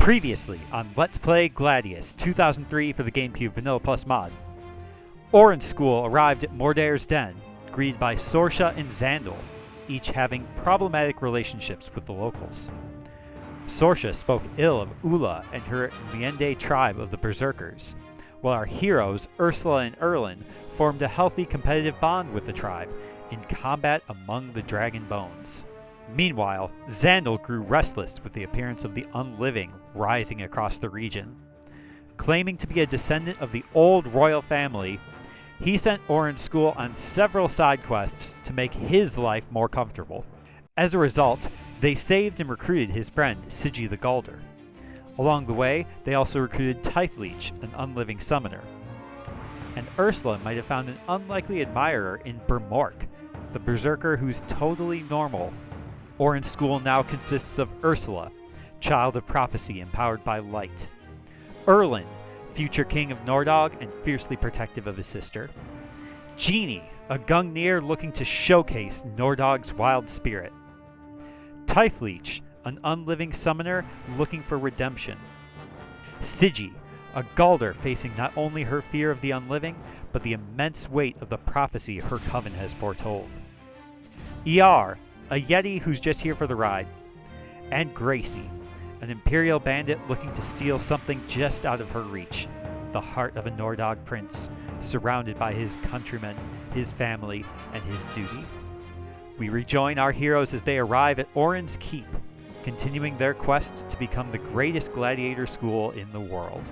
Previously on Let's Play Gladius 2003 for the GameCube Vanilla Plus mod. Orin's school arrived at Mordare's den, greeted by Sorsha and Xandal, each having problematic relationships with the locals. Sorsha spoke ill of Ula and her Liende tribe of the Berserkers, while our heroes, Ursula and Erlin, formed a healthy competitive bond with the tribe in combat among the Dragon Bones. Meanwhile, Xandal grew restless with the appearance of the unliving rising across the region. Claiming to be a descendant of the old royal family, he sent Orin's school on several side quests to make his life more comfortable. As a result, they saved and recruited his friend Sigi the Galder. Along the way, they also recruited Tythleech, an unliving summoner. And Ursula might have found an unlikely admirer in Bermork, the berserker who's totally normal. Orin's school now consists of Ursula, child of prophecy empowered by light; Erlin, future king of Nordog and fiercely protective of his sister; Jeannie, a Gungnir looking to showcase Nordog's wild spirit; Tythleech, an unliving summoner looking for redemption; Sigi, a Galder facing not only her fear of the unliving, but the immense weight of the prophecy her coven has foretold; ER, a Yeti who's just here for the ride; and Gracie, an Imperial bandit looking to steal something just out of her reach, the heart of a Nordog prince, surrounded by his countrymen, his family, and his duty. We rejoin our heroes as they arrive at Orin's Keep, continuing their quest to become the greatest gladiator school in the world.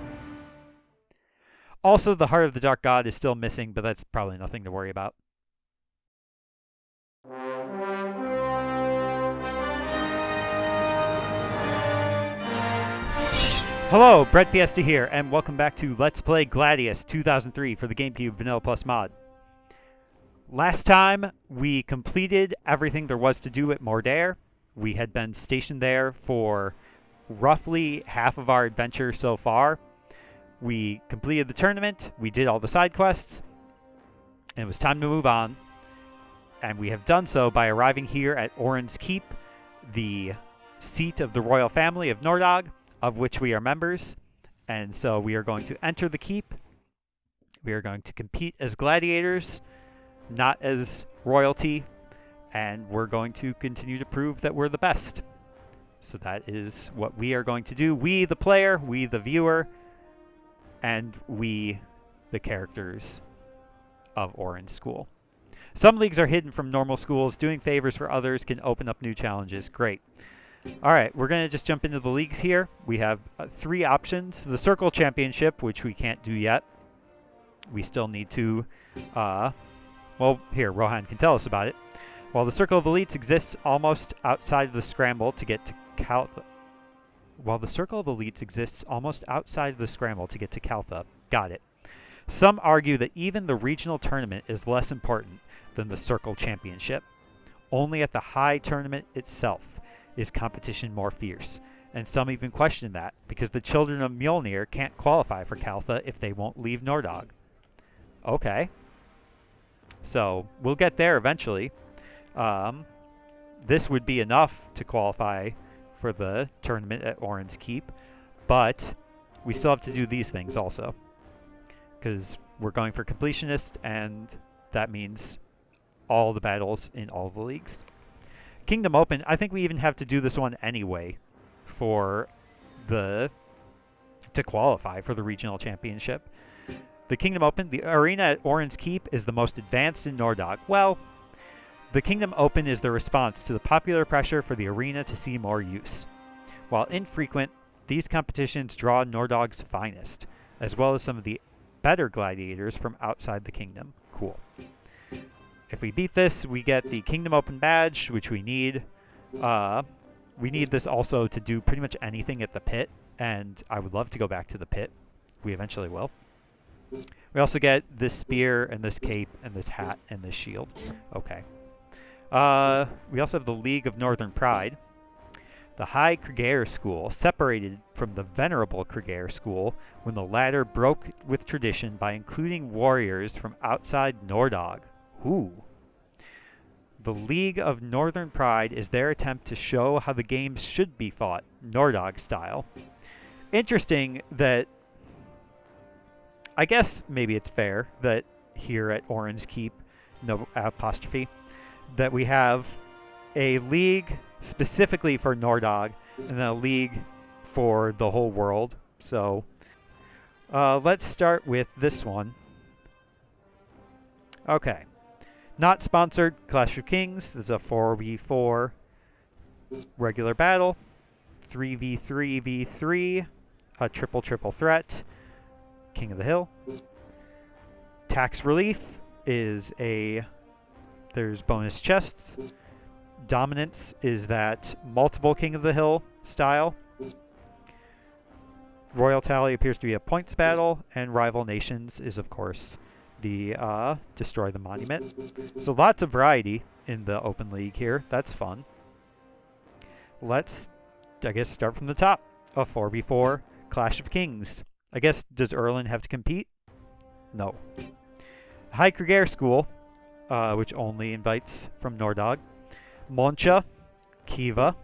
Also, the Heart of the Dark God is still missing, but that's probably nothing to worry about. Hello, breadfiesta here, and welcome back to Let's Play Gladius 2003 for the GameCube Vanilla Plus mod. Last time, we completed everything there was to do at Mordare. We had been stationed there for roughly half of our adventure so far. We completed the tournament, we did all the side quests, and it was time to move on. And we have done so by arriving here at Orin's Keep, the seat of the royal family of Nordog, of which we are members. And so we are going to enter the keep. We are going to compete as gladiators, not as royalty, and we're going to continue to prove that we're the best. So that is what we are going to do. We, the player, we, the viewer, and we, the characters of Orin's school. Some leagues are hidden from normal schools. Doing favors for others can open up new challenges. Great. All right, we're going to just jump into the leagues here. We have three options. The Circle Championship, which we can't do yet. We still need to, well, here, Rohan can tell us about it. While the Circle of Elites exists almost outside of the scramble to get to Caltha. Got it. Some argue that even the regional tournament is less important than the Circle Championship. Only at the high tournament itself is competition more fierce, and some even question that, because the children of Mjolnir can't qualify for Caltha if they won't leave Nordog. Okay. So, we'll get there eventually. This would be enough to qualify for the tournament at Orin's Keep, but we still have to do these things also, because we're going for completionist, and that means all the battles in all the leagues. Kingdom Open, I think we even have to do this one anyway to qualify for the regional championship. The Kingdom Open, the arena at Orin's Keep is the most advanced in Nordog. Well, the Kingdom Open is the response to the popular pressure for the arena to see more use. While infrequent, these competitions draw Nordog's finest, as well as some of the better gladiators from outside the kingdom. Cool. If we beat this, we get the Kingdom Open badge, which we need. We need this also to do pretty much anything at the pit, and I would love to go back to the pit. We eventually will. We also get this spear and this cape and this hat and this shield. Okay. We also have the League of Northern Pride. The High Krigair School separated from the Venerable Krigair School when the latter broke with tradition by including warriors from outside Nordog. Ooh. The League of Northern Pride is their attempt to show how the games should be fought, Nordog style. interesting that I guess maybe it's fair that here at Orin's Keep, no apostrophe, that we have a league specifically for Nordog and then a league for the whole world. So let's start with this one. Okay. Not sponsored, Clash of Kings. This is a 4v4 regular battle. 3v3v3, a triple threat. King of the Hill. Tax relief is there's bonus chests. Dominance is that multiple King of the Hill style. Royal Tally appears to be a points battle, and Rival Nations is, of course, the Destroy the Monument. So lots of variety in the Open League here. That's fun. Let's, I guess, start from the top. A 4v4 Clash of Kings. I guess, does Erlen have to compete? No. High Krieger School, which only invites from Nordog. Moncha, Kiva,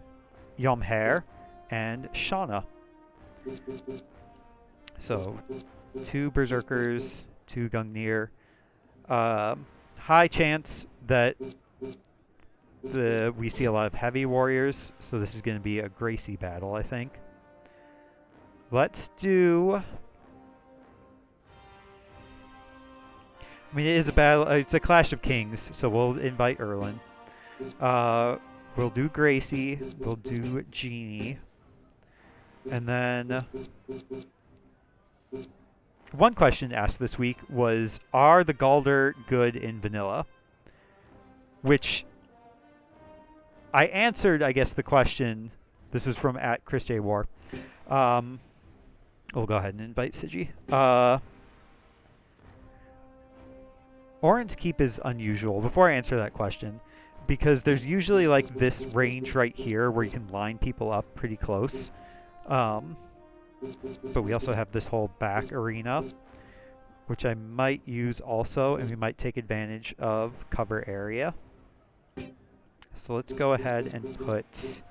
Yomher, and Shauna. So, 2 Berserkers, 2 Gungnir. High chance that we see a lot of heavy warriors, so this is going to be a Gracie battle, I think. Let's do... I mean, it is a battle. It's a Clash of Kings, so we'll invite Erlen. We'll do Gracie. We'll do Jeannie. And then... one question asked this week was, are the Galder good in vanilla? Which I answered, I guess, the question. This was from @ChrisJWar. We'll go ahead and invite Sigi. Orin's Keep is unusual, before I answer that question, because there's usually like this range right here where you can line people up pretty close. But we also have this whole back arena, which I might use also, and we might take advantage of cover area. So let's go ahead and put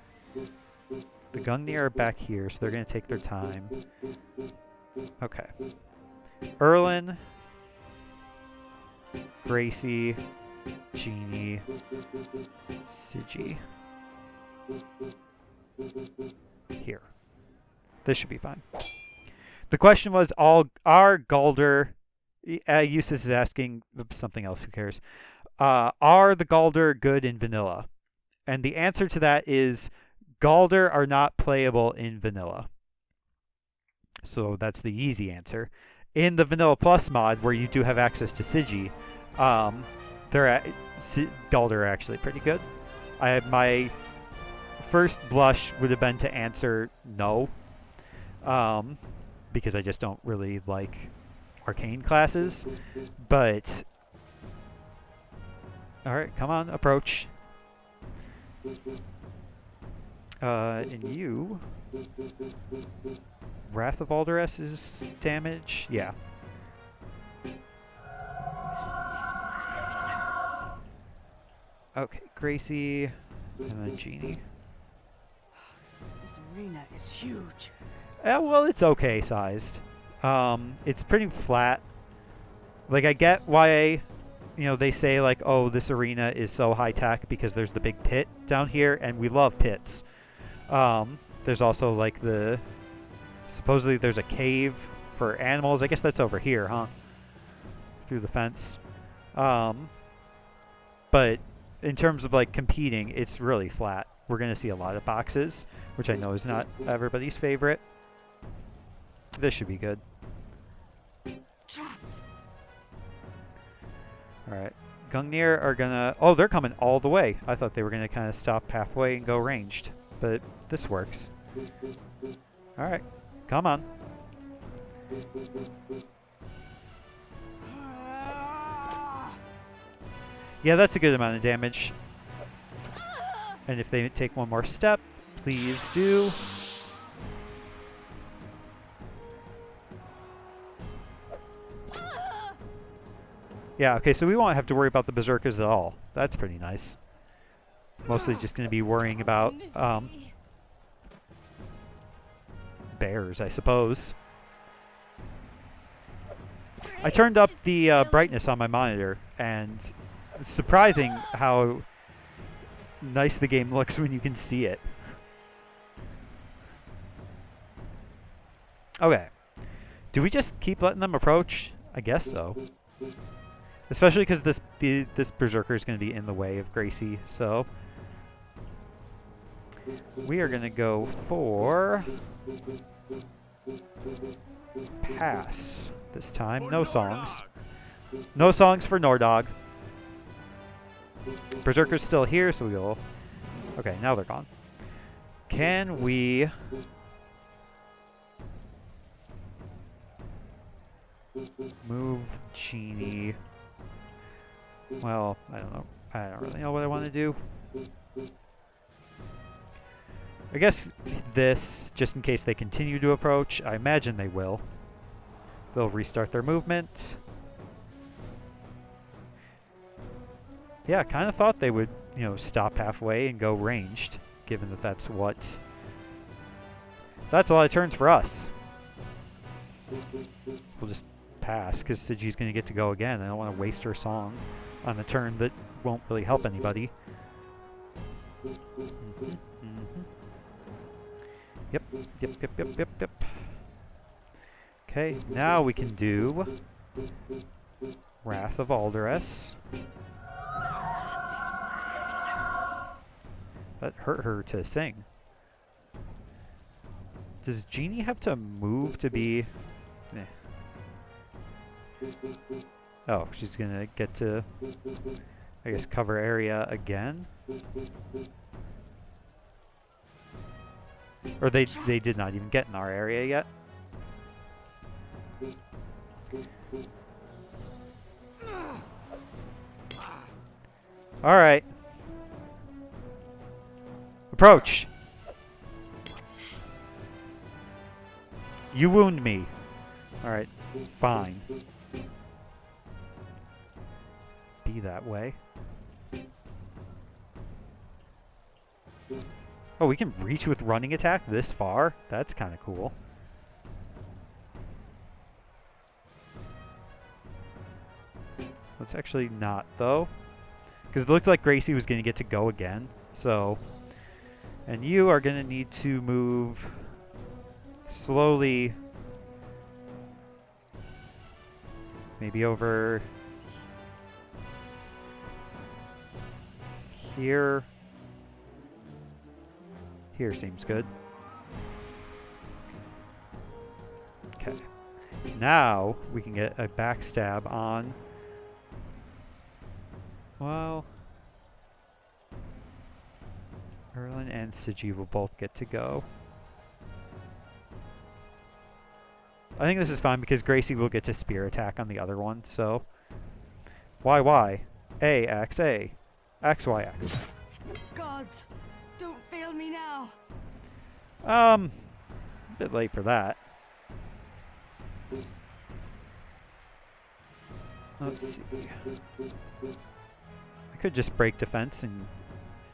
the Gungnir back here, so they're going to take their time. Okay. Erlen, Gracie, Jeannie, Sigi. Here. This should be fine. The question was, are Galder... Eustace is asking something else, who cares? Are the Galder good in vanilla? And the answer to that is, Galder are not playable in vanilla. So that's the easy answer. In the Vanilla Plus mod, where you do have access to Sigi, Galder are actually pretty good. My first blush would have been to answer no, because I just don't really like arcane classes. But all right, come on, approach. And you, Wrath of Alderess is damage, yeah. Okay, Gracie, and then Jeannie. This arena is huge. Well, it's okay sized. It's pretty flat. Like, I get why, they say, like, oh, this arena is so high-tech because there's the big pit down here, and we love pits. There's also, like, supposedly there's a cave for animals. I guess that's over here, huh? Through the fence. But in terms of, like, competing, it's really flat. We're going to see a lot of boxes, which I know is not everybody's favorite. This should be good. Trapped. Alright. Gungnir are gonna... Oh, they're coming all the way. I thought they were going to kind of stop halfway and go ranged. But this works. Alright. Come on. Yeah, that's a good amount of damage. And if they take one more step, please do. Yeah, okay, so we won't have to worry about the Berserkers at all. That's pretty nice. Mostly just going to be worrying about bears, I suppose. I turned up the brightness on my monitor, and it's surprising how nice the game looks when you can see it. Okay. Do we just keep letting them approach? I guess so. Especially because this berserker is going to be in the way of Gracie, so we are going to go for pass this time. No songs. No songs for Nordog. Berserker's still here, so we'll... Okay, now they're gone. Can we... move Jeannie? Well, I don't know. I don't really know what I want to do. I guess this, just in case they continue to approach. I imagine they will. They'll restart their movement. Yeah, I kind of thought they would, you know, stop halfway and go ranged, given that that's what... That's a lot of turns for us. So we'll just pass, because Sigi's going to get to go again. I don't want to waste her song on a turn that won't really help anybody. Yep. Okay, now we can do Wrath of Alderess. That hurt her to sing. Does Jeannie have to move to be... Oh, she's gonna get to, I guess, cover area again? Or they did not even get in our area yet? Alright. Approach! You wound me. Alright, fine. Be that way. Oh, we can reach with running attack this far? That's kind of cool. Let's actually not, though. Because it looked like Gracie was going to get to go again. So, and you are going to need to move slowly. Maybe over here. Here seems good. Okay. Now we can get a backstab on... Well... Erlen and Sigi will both get to go. I think this is fine because Gracie will get to spear attack on the other one, so... Y, A, X, A. X, Y, X. Gods, don't fail me now. A bit late for that. Let's see. I could just break defense and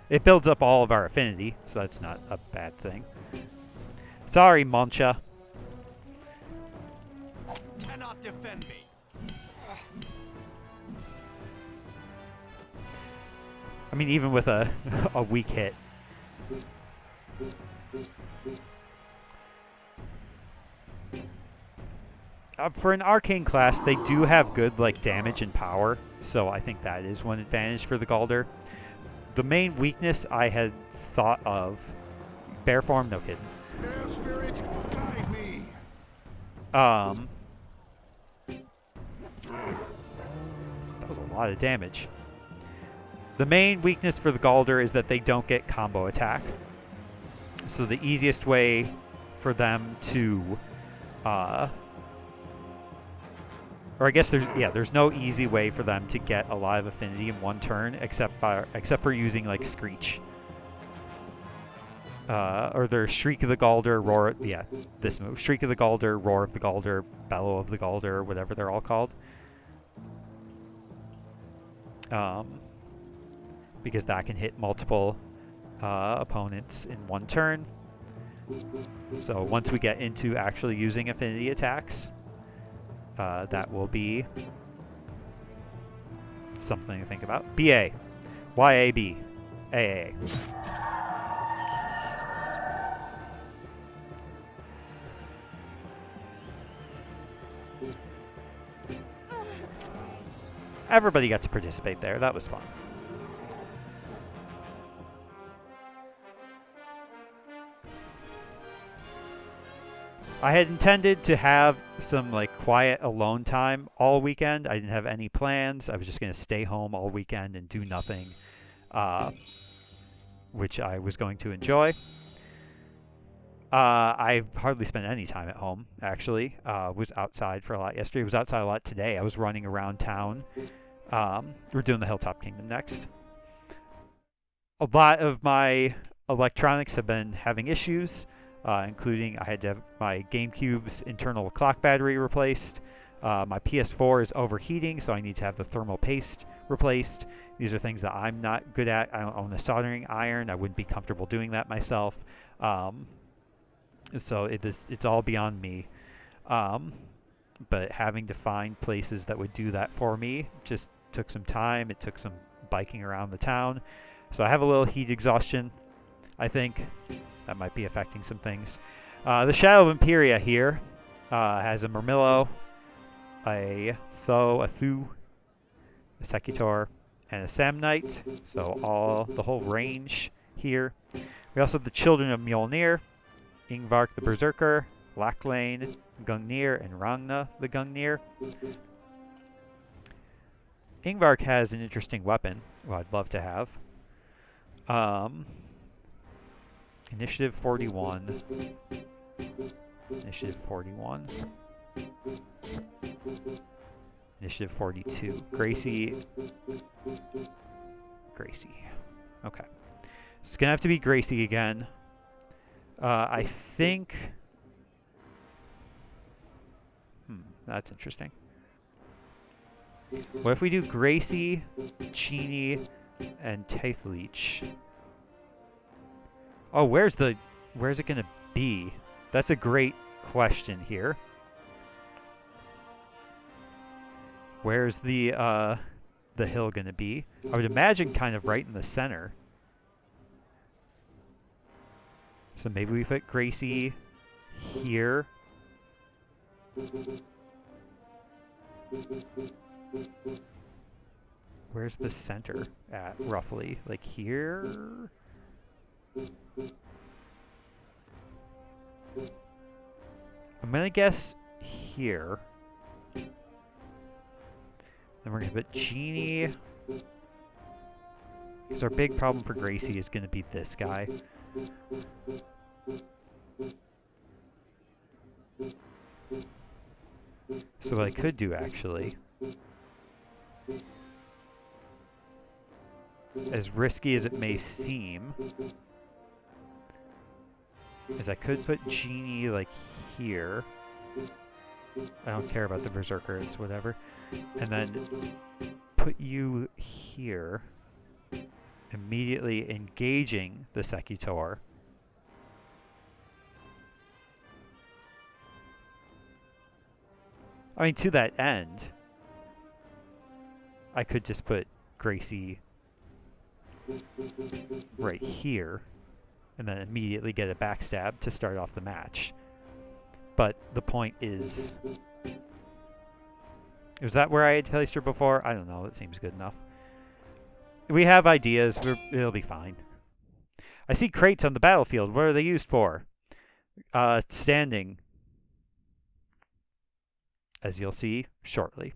it builds up all of our affinity, so that's not a bad thing. Sorry, Mancha. Cannot defend me. I mean, even with a weak hit. For an arcane class, they do have good like damage and power, so I think that is one advantage for the Galder. The main weakness I had thought of, bear form, no kidding. Bear spirit, guide me. That was a lot of damage. The main weakness for the Galder is that they don't get combo attack. So the easiest way for them to, or I guess there's no easy way for them to get a lot of affinity in one turn except for using like Screech. Or their Shriek of the Galder, Roar, this move. Shriek of the Galder, Roar of the Galder, Bellow of the Galder, whatever they're all called. Because that can hit multiple opponents in one turn. So once we get into actually using affinity attacks, that will be something to think about. BA. YAB. AA. Everybody got to participate there. That was fun. I had intended to have some like quiet alone time all weekend. I didn't have any plans. I was just going to stay home all weekend and do nothing, which I was going to enjoy. I hardly spent any time at home, actually. Was outside for a lot yesterday. Was outside a lot today. I was running around town. We're doing the Hilltop Kingdom next. A lot of my electronics have been having issues, including I had to have my GameCube's internal clock battery replaced. My PS4 is overheating, so I need to have the thermal paste replaced. These are things that I'm not good at. I don't own a soldering iron. I wouldn't be comfortable doing that myself. So it's all beyond me. But having to find places that would do that for me just took some time. It took some biking around the town. So I have a little heat exhaustion, I think. That might be affecting some things. The Shadow of Imperia here has a Murmillo, a Tho, a Thu, a Secutor, and a Samnite. So the whole range here. We also have the Children of Mjolnir, Ingvark the Berserker, Lachlane, Gungnir, and Ragna the Gungnir. Ingvark has an interesting weapon, well, I'd love to have. Initiative 41. Initiative 41. Initiative 42. Gracie. Okay. So it's going to have to be Gracie again. I think... that's interesting. What if we do Gracie, Jeannie, and Taithleech? Oh, where's it going to be? That's a great question here. Where's the hill going to be? I would imagine kind of right in the center. So maybe we put Gracie here. Where's the center at, roughly? Like here? I'm going to guess here. Then we're going to put Jeannie. Because our big problem for Gracie is going to be this guy. So what I could do, actually, as risky as it may seem, is I could put Jeannie, like, here. I don't care about the Berserkers, whatever. And then put you here, immediately engaging the Secutor. I mean, to that end, I could just put Gracie right here and then immediately get a backstab to start off the match. But the point is... Was that where I had placed her before? I don't know. That seems good enough. We have ideas. It'll be fine. I see crates on the battlefield. What are they used for? Standing. As you'll see shortly.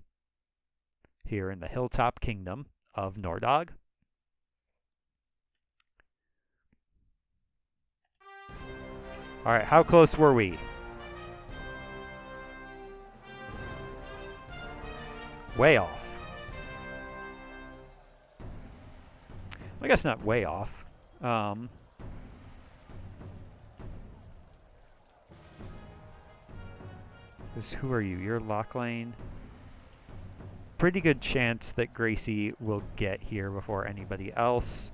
Here in the Hilltop Kingdom of Nordog. Alright, how close were we? Way off. I guess not way off. Who are you? You're Lachlane. Pretty good chance that Gracie will get here before anybody else.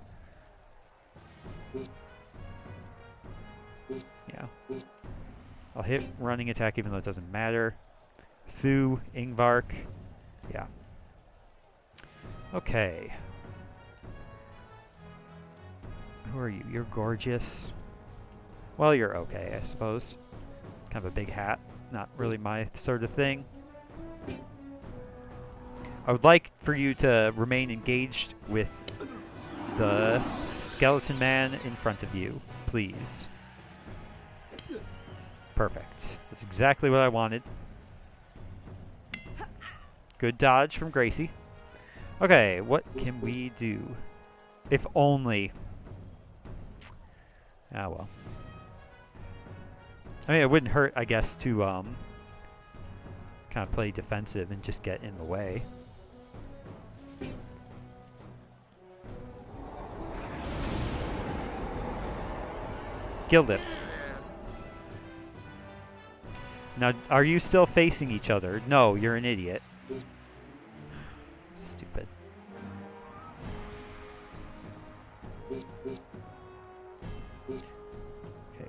Yeah. I'll hit running attack even though it doesn't matter. Thu, Ingvark. Yeah. Okay. Who are you? You're gorgeous. Well, you're okay, I suppose. Kind of a big hat. Not really my sort of thing. I would like for you to remain engaged with the skeleton man in front of you, please. Perfect. That's exactly what I wanted. Good dodge from Gracie. Okay, what can we do? If only. Ah, well. I mean, it wouldn't hurt, I guess, to kind of play defensive and just get in the way. Killed it. Now, are you still facing each other? No, you're an idiot. Stupid. Okay,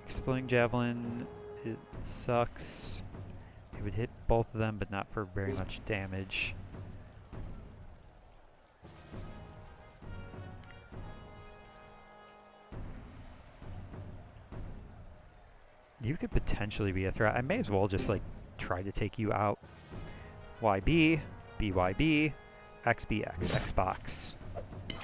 exploding javelin. It sucks. It would hit both of them, but not for very much damage. You could potentially be a threat. I may as well just, like, try to take you out. YB, BYB, XBX, Xbox.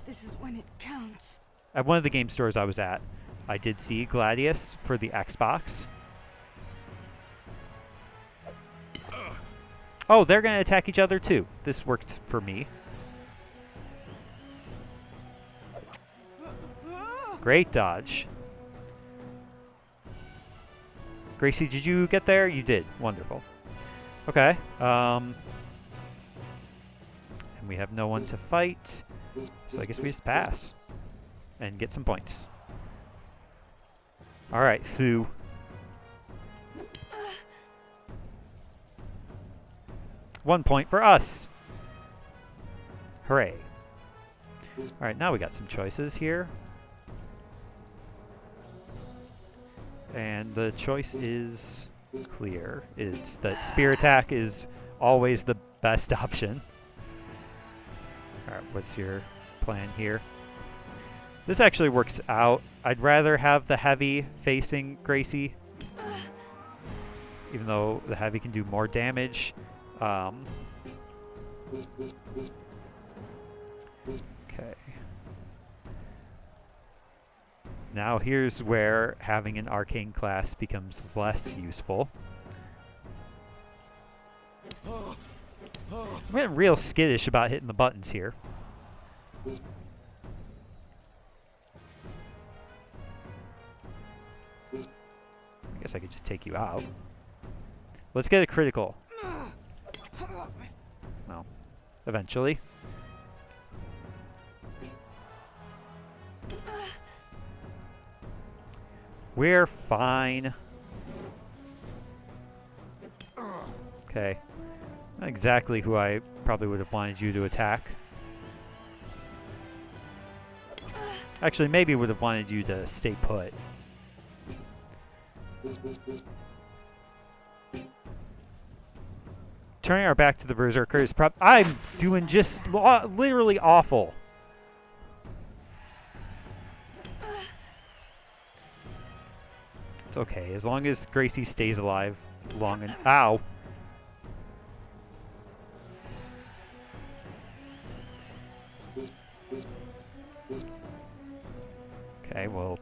This is when it counts. At one of the game stores I was at, I did see Gladius for the Xbox. Oh, they're going to attack each other too. This worked for me. Great dodge. Gracie, did you get there? You did. Wonderful. Okay. And we have no one to fight. So I guess we just pass. And get some points. Alright, Thu. One point for us. Hooray. Alright, now we got some choices here. And the choice is clear. It's that spear attack is always the best option. Alright, what's your plan here? This actually works out. I'd rather have the heavy facing Gracie. Even though the heavy can do more damage. Okay. Now here's where having an arcane class becomes less useful. I'm getting real skittish about hitting the buttons here. I guess I could just take you out. Let's get a critical. Well, eventually. We're fine. Okay. Not exactly who I probably would have wanted you to attack. Actually, maybe would have wanted you to stay put. Turning our back to the berserkers. I'm doing just literally awful. It's okay, as long as Gracie stays alive long and ow. Okay, well.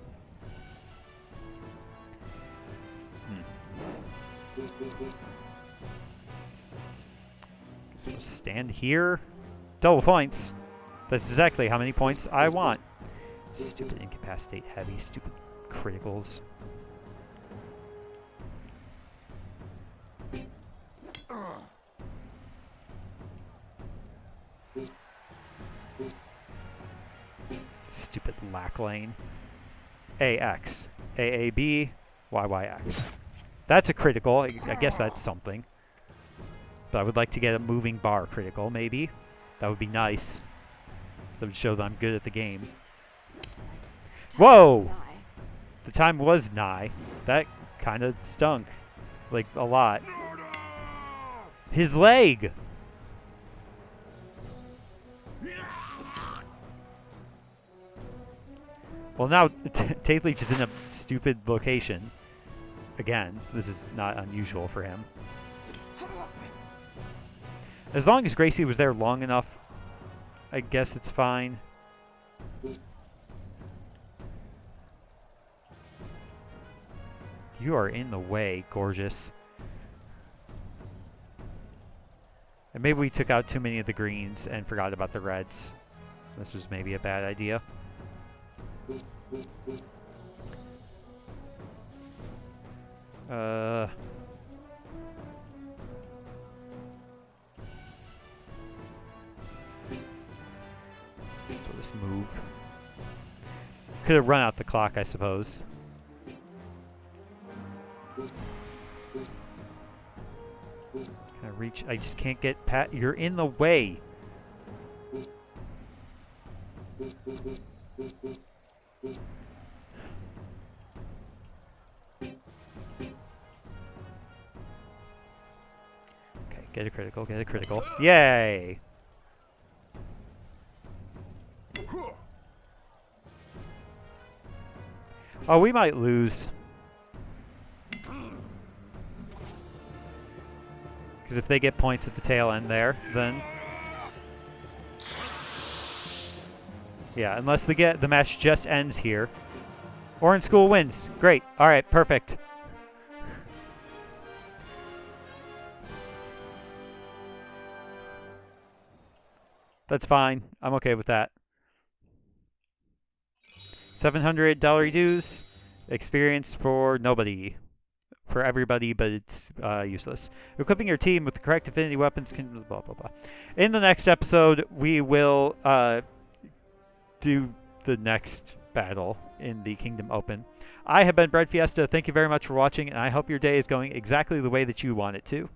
Guess we'll stand here. Double points. That's exactly how many points I want. Stupid incapacitate heavy, stupid criticals. Stupid lack lane. AX. AAB. YYX. That's a critical. I guess that's something. But I would like to get a moving bar critical, maybe. That would be nice. That would show that I'm good at the game. Whoa! The time was nigh. That kind of stunk. Like, a lot. His leg! Well, now Taithleach is in a stupid location. Again, this is not unusual for him. As long as Gracie was there long enough, I guess it's fine. You are in the way, gorgeous. And maybe we took out too many of the greens and forgot about the reds. This was maybe a bad idea. So this move. Could have run out the clock, I suppose. Can I reach? I just can't get Pat. You're in the way. Okay, get a critical, get a critical. Yay! Oh, we might lose. Because if they get points at the tail end there, then... Yeah, unless the match just ends here. Orin School wins. Great. All right, perfect. That's fine. I'm okay with that. $700 dues. Experience for nobody. For everybody, but it's useless. Equipping your team with the correct affinity weapons can... blah, blah, blah. In the next episode, we will do the next battle in the Kingdom Open. I have been breadfiesta. Thank you very much for watching, and I hope your day is going exactly the way that you want it to.